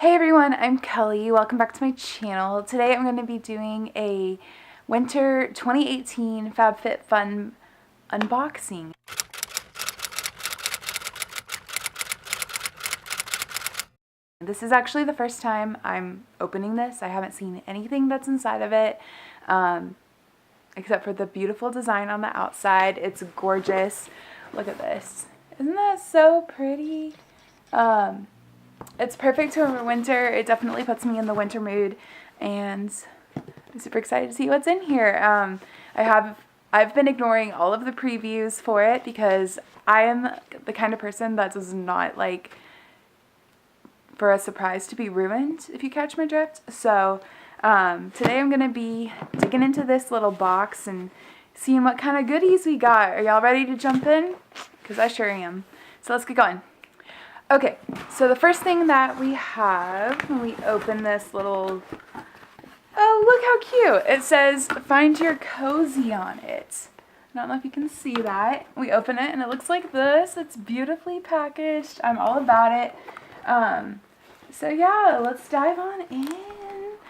Hey everyone, I'm Kelly. Welcome back to my channel. Today I'm going to be doing a winter 2018 FabFitFun unboxing. This is actually the first time I'm opening this. I haven't seen anything that's inside of it, except for the beautiful design on the outside. It's gorgeous. Look at this. Isn't that so pretty? It's perfect for winter. It definitely puts me in the winter mood, and I'm super excited to see what's in here. I've been ignoring all of the previews for it because I am the kind of person that does not like for a surprise to be ruined, if you catch my drift. So today I'm going to be digging into this little box and seeing what kind of goodies we got. Are y'all ready to jump in? Because I sure am. So let's get going. Okay, so the first thing that we have when we open this little, oh, look how cute. It says, find your cozy on it. I don't know if you can see that. We open it and it looks like this. It's beautifully packaged. I'm all about it. So yeah, let's dive on in.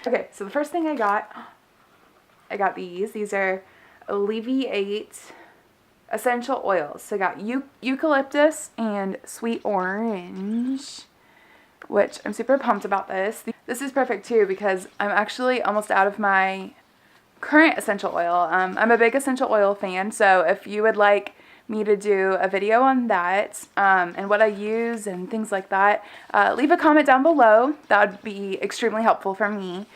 Okay, so the first thing I got these. These are Alleviate essential oils. So I got Eucalyptus and Sweet Orange, which I'm super pumped about this. This is perfect too because I'm actually almost out of my current essential oil. I'm a big essential oil fan, so if you would like me to do a video on that and what I use and things like that, leave a comment down below. That would be extremely helpful for me,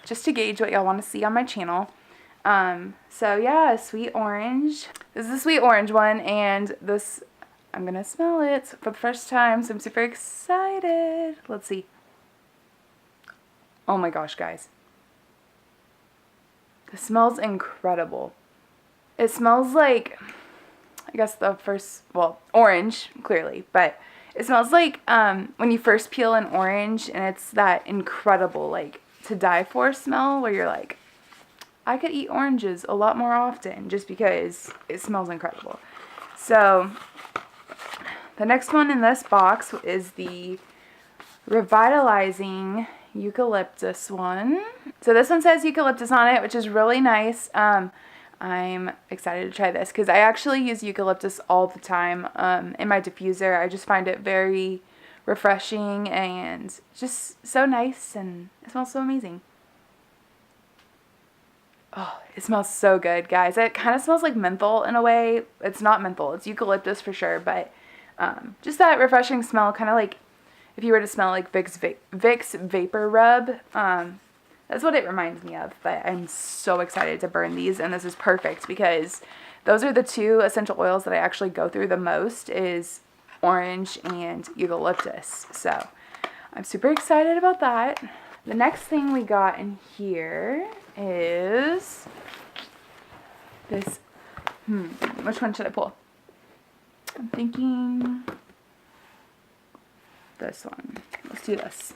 just to gauge what y'all want to see on my channel. So yeah, Sweet Orange. This is the Sweet Orange one, and this, I'm gonna smell it for the first time, so I'm super excited. Let's see. Oh my gosh, guys. This smells incredible. It smells like, I guess the first, well, orange, clearly, but it smells like when you first peel an orange, and it's that incredible, like, to die for smell where you're like, I could eat oranges a lot more often just because it smells incredible. So the next one in this box is the Revitalizing Eucalyptus one. So this one says Eucalyptus on it, which is really nice. I'm excited to try this because I actually use eucalyptus all the time in my diffuser. I just find it very refreshing and just so nice, and it smells so amazing. Oh, it smells so good, guys. It kind of smells like menthol in a way. It's not menthol. It's eucalyptus for sure, but just that refreshing smell, kind of like if you were to smell like Vicks Vapor Rub. That's what it reminds me of, but I'm so excited to burn these, and this is perfect because those are the two essential oils that I actually go through the most, is orange and eucalyptus. So I'm super excited about that. The next thing we got in here is this, which one should I pull? I'm thinking this one. Let's do this.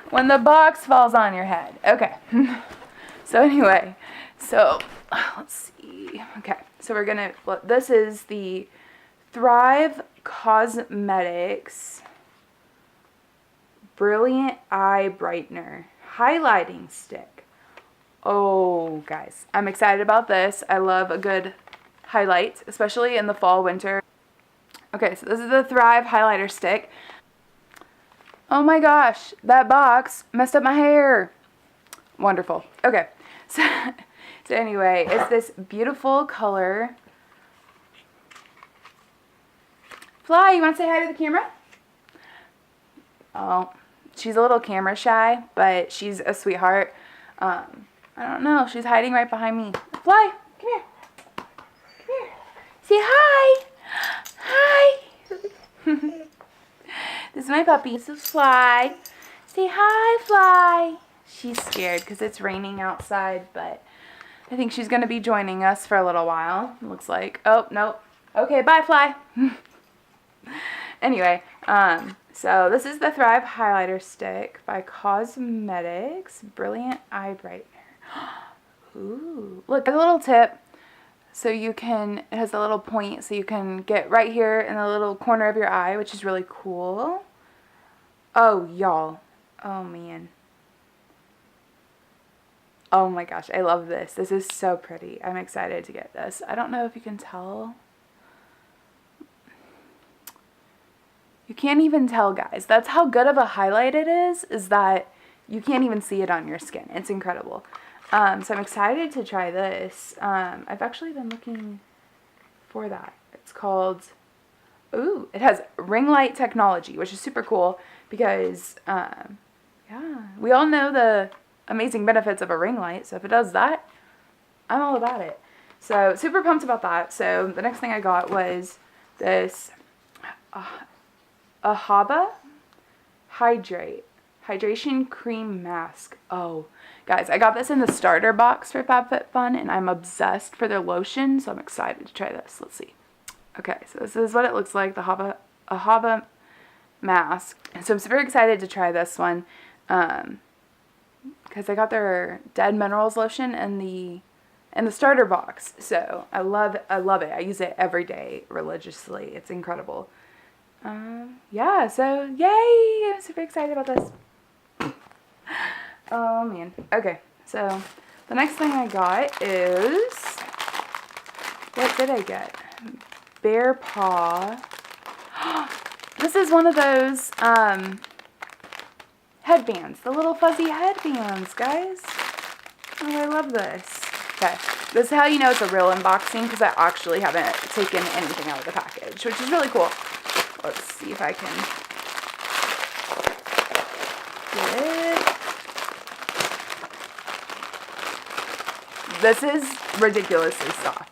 When the box falls on your head. Okay. So anyway, so let's see. Okay, so we're gonna, well, this is the Thrive Causemetics Brilliant Eye Brightner Highlighting Stick. Oh, guys, I'm excited about this. I love a good highlight, especially in the fall, winter. Okay, so this is the Thrive Highlighter Stick. Oh my gosh, that box messed up my hair. Wonderful. Okay, so anyway, it's this beautiful color. Fly, you want to say hi to the camera? Oh, she's a little camera shy, but she's a sweetheart. I don't know. She's hiding right behind me. Fly, come here. Come here. Say hi. Hi. This is my puppy. This is Fly. Say hi, Fly. She's scared because it's raining outside, but I think she's going to be joining us for a little while. It looks like. Oh, nope. Okay, bye, Fly. Anyway, so this is the Thrive Highlighter Stick by Causemetics Brilliant Eye Brightener. Ooh, look, there's a little tip, so you can, it has a little point, so you can get right here in the little corner of your eye, which is really cool. Oh, y'all. Oh, man. Oh my gosh, I love this. This is so pretty. I'm excited to get this. I don't know if you can tell. You can't even tell, guys. That's how good of a highlight it is that you can't even see it on your skin. It's incredible. So I'm excited to try this. I've actually been looking for that. It's called, ooh, it has ring light technology, which is super cool because, yeah, we all know the amazing benefits of a ring light. So if it does that, I'm all about it. So super pumped about that. So the next thing I got was this AHAVA Hydration Cream Mask. Oh, guys, I got this in the starter box for FabFitFun, and I'm obsessed for their lotion, so I'm excited to try this. Let's see. Okay, so this is what it looks like, the AHAVA mask. And so I'm super excited to try this one, because I got their Dead Minerals lotion in the starter box. So I love it. I use it every day religiously. It's incredible. Yeah, so yay! I'm super excited about this. Oh man. Okay, so the next thing I got is, what did I get? BEARPAW. This is one of those headbands, the little fuzzy headbands, guys. Oh, I love this. Okay, this is how you know it's a real unboxing, because I actually haven't taken anything out of the package, which is really cool. Let's see if I can get it. This is ridiculously soft.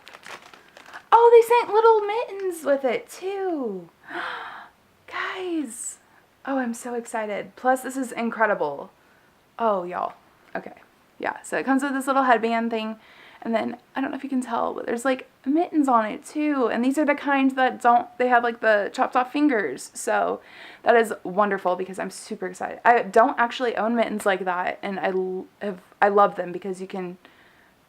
Oh, they sent little mittens with it too. Guys. Oh, I'm so excited. Plus, this is incredible. Oh, y'all. Okay. Yeah, so it comes with this little headband thing. And then, I don't know if you can tell, but there's like mittens on it too. And these are the kinds that they have like the chopped off fingers. So that is wonderful because I'm super excited. I don't actually own mittens like that. And I love them because you can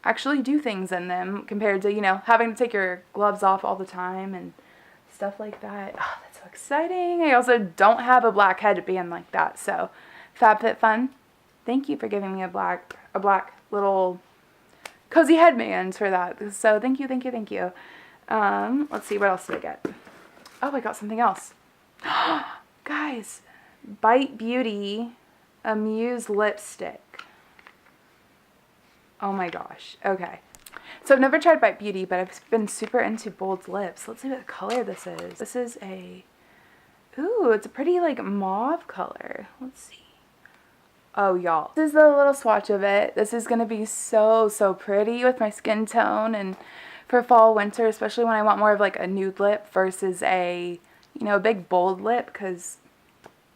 actually do things in them compared to, you know, having to take your gloves off all the time and stuff like that. Oh, that's so exciting. I also don't have a black headband like that. So FabFitFun, thank you for giving me a black little cozy headbands for that. So thank you. Let's see, what else did I get? Oh, I got something else. Guys, Bite Beauty Amuse lipstick. Oh my gosh. Okay. So I've never tried Bite Beauty, but I've been super into bold lips. Let's see what color this is. This is ooh, it's a pretty like mauve color. Let's see. Oh, y'all. This is a little swatch of it. This is going to be so pretty with my skin tone and for fall, winter, especially when I want more of like a nude lip versus a, you know, a big bold lip, because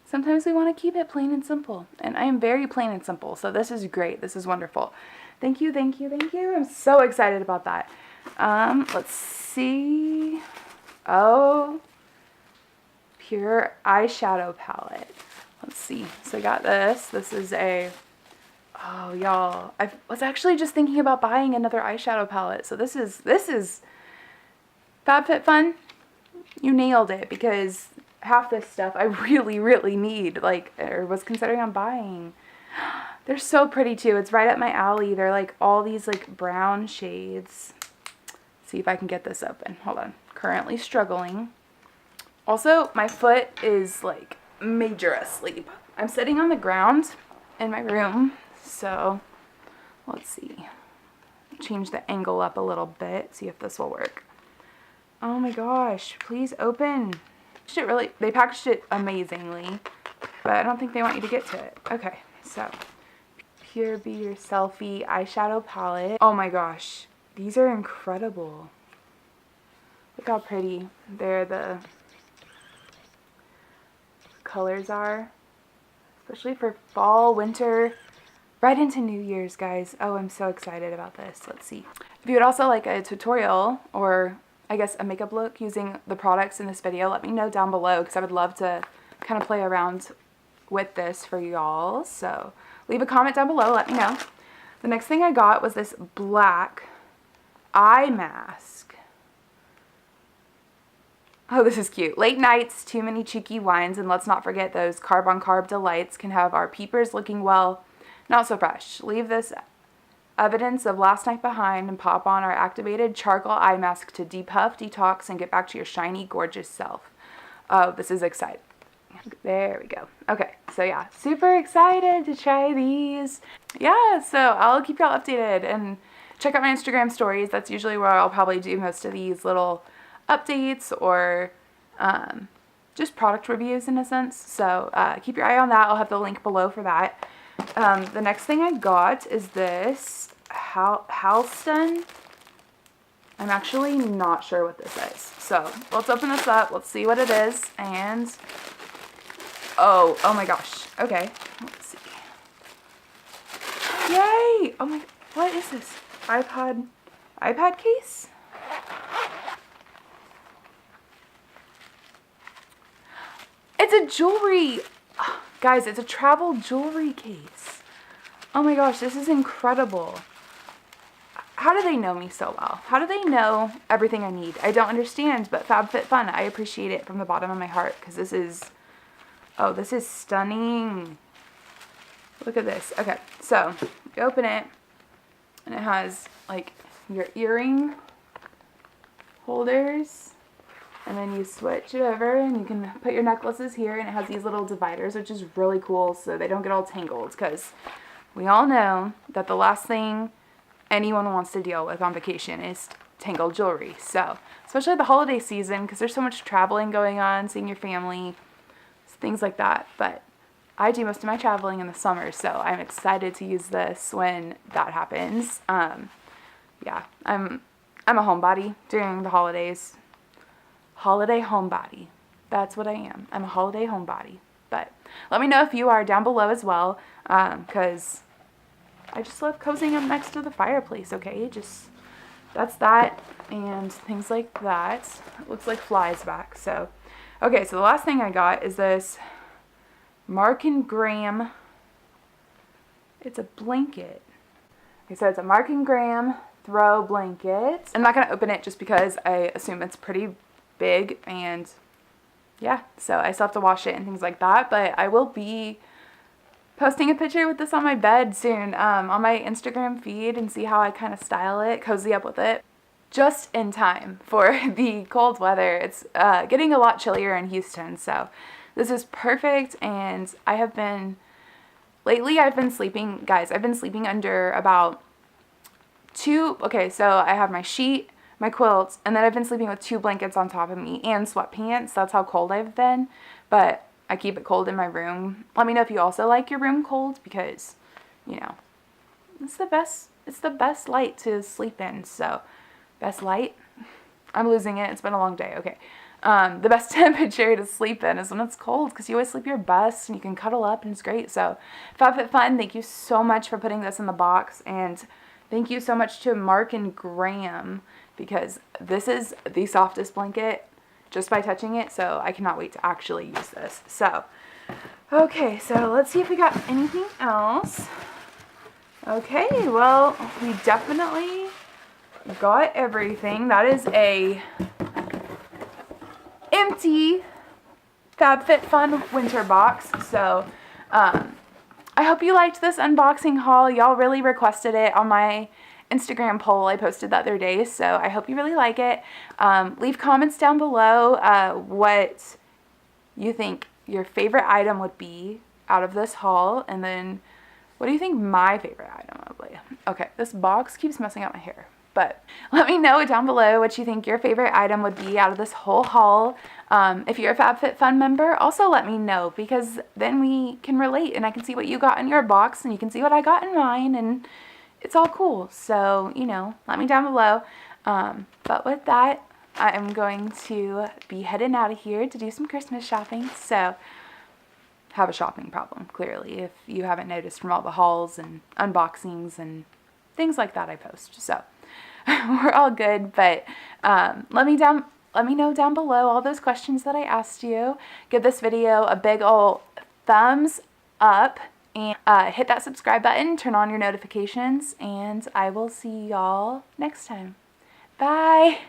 sometimes we want to keep it plain and simple. And I am very plain and simple, so this is great. This is wonderful. Thank you. I'm so excited about that. Let's see. Oh, Pure eyeshadow palette. Let's see. So I got this. This is oh y'all, I was actually just thinking about buying another eyeshadow palette. So this is FabFitFun. You nailed it, because half this stuff I really need, like, or was considering on buying. They're so pretty too. It's right up my alley. They're like all these like brown shades. Let's see if I can get this open. Hold on. Currently struggling. Also, my foot is like major asleep. I'm sitting on the ground in my room, so let's see. Change the angle up a little bit, see if this will work. Oh my gosh, please open. They packaged it amazingly, but I don't think they want you to get to it. Okay, so Pure Be Your Selfie eyeshadow palette. Oh my gosh, these are incredible. Look how pretty the colors are, especially for fall, winter, right into New Year's, guys. Oh, I'm so excited about this. Let's see. If you would also like a tutorial, or I guess a makeup look using the products in this video, let me know down below, because I would love to kind of play around with this for y'all. So leave a comment down below, let me know. The next thing I got was this BLAQ eye mask. Oh, this is cute. Late nights, too many cheeky wines, and let's not forget those carb-on-carb delights can have our peepers looking, well, not so fresh. Leave this evidence of last night behind and pop on our activated charcoal eye mask to depuff, detox, and get back to your shiny, gorgeous self. Oh, this is exciting. There we go. Okay, so yeah, super excited to try these. Yeah, so I'll keep y'all updated and check out my Instagram stories. That's usually where I'll probably do most of these little updates or just product reviews in a sense. So keep your eye on that. I'll have the link below for that. The next thing I got is this HALSTON. I'm actually not sure what this is. So let's open this up. Let's see what it is. And oh my gosh. Okay, let's see. Yay! Oh my, what is this? iPad case? It's a jewelry, guys, it's a travel jewelry case. Oh my gosh, this is incredible. How do they know me so well? How do they know everything I need? I don't understand, but FabFitFun, I appreciate it from the bottom of my heart because this is, oh, this is stunning. Look at this. Okay, so you open it and it has like your earring holders. And then you switch it over and you can put your necklaces here, and it has these little dividers, which is really cool so they don't get all tangled, because we all know that the last thing anyone wants to deal with on vacation is tangled jewelry. So, especially the holiday season, because there's so much traveling going on, seeing your family, things like that. But I do most of my traveling in the summer, so I'm excited to use this when that happens. Yeah, I'm a homebody during the holidays. Holiday homebody. That's what I am. I'm a holiday homebody. But let me know if you are down below as well, because I just love cozying up next to the fireplace, okay? Just, that's that, and things like that. It looks like flies back, so. Okay, so the last thing I got is this Mark & Graham. It's a blanket. Okay, so it's a Mark & Graham throw blanket. I'm not going to open it just because I assume it's pretty big, and yeah, so I still have to wash it and things like that, but I will be posting a picture with this on my bed soon on my Instagram feed, and see how I kind of style it, cozy up with it, just in time for the cold weather. It's getting a lot chillier in Houston, so this is perfect. And lately I've been sleeping, guys, I've been sleeping under about okay, so I have my sheet, my quilts, and then I've been sleeping with 2 blankets on top of me and sweatpants. That's how cold I've been, but I keep it cold in my room. Let me know if you also like your room cold, because, you know, it's the best light to sleep in. So, best light? I'm losing it. It's been a long day. Okay. The best temperature to sleep in is when it's cold, because you always sleep your best and you can cuddle up and it's great. So, FabFitFun, thank you so much for putting this in the box, and thank you so much to Mark & Graham, because this is the softest blanket just by touching it, so I cannot wait to actually use this. So, okay, so let's see if we got anything else. Okay, well, we definitely got everything. That is a empty FabFitFun winter box. So, I hope you liked this unboxing haul. Y'all really requested it on my Instagram poll I posted the other day, so I hope you really like it. Leave comments down below what you think your favorite item would be out of this haul, and then what do you think my favorite item would be. Okay, this box keeps messing up my hair, but let me know down below what you think your favorite item would be out of this whole haul. If you're a FabFitFun member, also let me know, because then we can relate and I can see what you got in your box and you can see what I got in mine, and it's all cool. So, you know, let me down below. But with that, I'm going to be heading out of here to do some Christmas shopping. So, have a shopping problem, clearly, if you haven't noticed from all the hauls and unboxings and things like that I post. So, we're all good. But let me know down below all those questions that I asked you. Give this video a big ol' thumbs up. And hit that subscribe button, turn on your notifications, and I will see y'all next time. Bye!